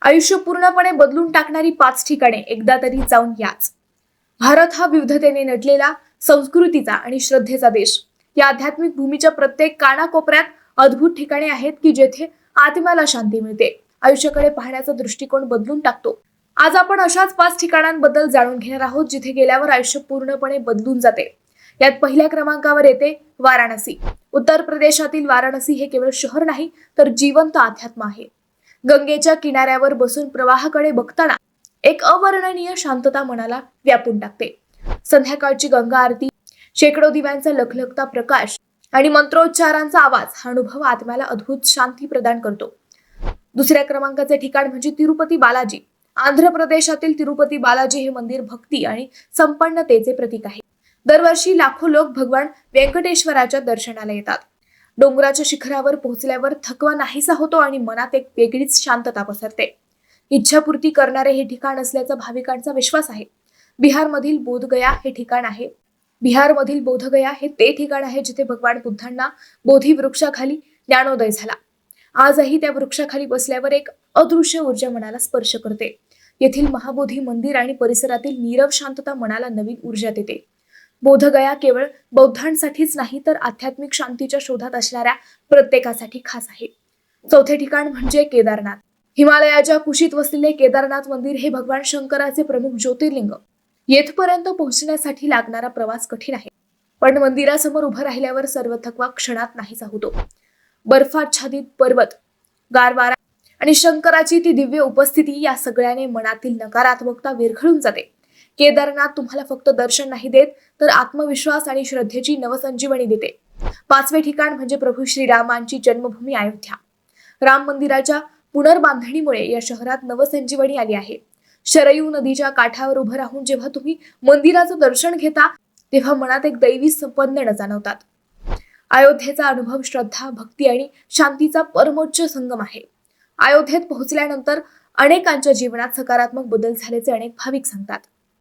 आयुष्य पूर्णपणे बदलून टाकणारी 5 ठिकाणे एकदा तरी जाऊन याच. भारत हा विविधतेने नटलेला संस्कृतीचा आणि श्रद्धेचा देश. या आध्यात्मिक भूमीच्या प्रत्येक कानाकोपऱ्यात अद्भुत ठिकाणे आहेत की जेथे आत्म्याला शांती मिळते, आयुष्याकडे पाहण्याचा दृष्टिकोन बदलून टाकतो. आज आपण अशाच 5 ठिकाणांबद्दल जाणून घेणार आहोत जिथे गेल्यावर आयुष्य पूर्णपणे बदलून जाते. यात पहिल्या क्रमांकावर येते वाराणसी. उत्तर प्रदेशातील वाराणसी हे केवळ शहर नाही तर जिवंत अध्यात्म आहे. गंगेच्या किनाऱ्यावर बसून प्रवाहाकडे बघताना एक अवर्णनीय शांतता मनाला व्यापून टाकते. संध्याकाळची गंगा आरती, शेकडो दिव्यांचा लखलखता प्रकाश आणि मंत्रोच्चारांचा आवाज हा अनुभव आत्म्याला अद्भुत शांती प्रदान करतो. दुसऱ्या क्रमांकाचे ठिकाण म्हणजे तिरुपती बालाजी. आंध्र प्रदेशातील तिरुपती बालाजी हे मंदिर भक्ती आणि संपन्नतेचे प्रतीक आहे. दरवर्षी लाखो लोक भगवान व्यंकटेश्वराच्या दर्शनाला येतात. डोंगराच्या शिखरावर पोहोचल्यावर थकवा नाहीसा होतो आणि मनात एक वेगळीच शांतता पसरते. इच्छापूर्ती करणारे हे ठिकाण असल्याचा भाविकांचा विश्वास आहे. बिहारमधील बोधगया हे ते ठिकाण आहे जिथे भगवान बुद्धांना बोधी वृक्षाखाली ज्ञानोदय झाला. आजही त्या वृक्षाखाली बसल्यावर एक अदृश्य ऊर्जा मनाला स्पर्श करते. येथील महाबोधी मंदिर आणि परिसरातील नीरव शांतता मनाला नवीन ऊर्जा देते. बोधगया केवळ बौद्धांसाठीच नाही तर आध्यात्मिक शांतीच्या शोधात असणाऱ्या प्रत्येकासाठी खास आहे. चौथे ठिकाण म्हणजे केदारनाथ. हिमालयाच्या कुशीत वसलेले केदारनाथ मंदिर हे भगवान शंकराचे प्रमुख ज्योतिर्लिंग. येथपर्यंत पोहोचण्यासाठी लागणारा प्रवास कठीण आहे, पण मंदिरासमोर उभं राहिल्यावर सर्व थकवा क्षणात नाहीसा होतो. बर्फाच्छादित पर्वत, गारवारा आणि शंकराची ती दिव्य उपस्थिती या सगळ्याने मनातील नकारात्मकता विरघळून जाते. केदारनाथ तुम्हाला फक्त दर्शन नाही देत तर आत्मविश्वास आणि श्रद्धेची नवसंजीवनी देते. पाचवे ठिकाण म्हणजे प्रभू श्रीरामांची जन्मभूमी अयोध्या. राम मंदिराच्या पुनर्बांधणीमुळे या शहरात नवसंजीवनी आली आहे. शरयू नदीच्या काठावर उभं राहून जेव्हा तुम्ही मंदिराचं दर्शन घेता तेव्हा मनात एक दैवी संपन्न जाणवतात. अयोध्येचा अनुभव श्रद्धा, भक्ती आणि शांतीचा परमोच्च संगम आहे. अयोध्येत पोहोचल्यानंतर अनेकांच्या जीवनात सकारात्मक बदल झाल्याचे अनेक भाविक सांगतात.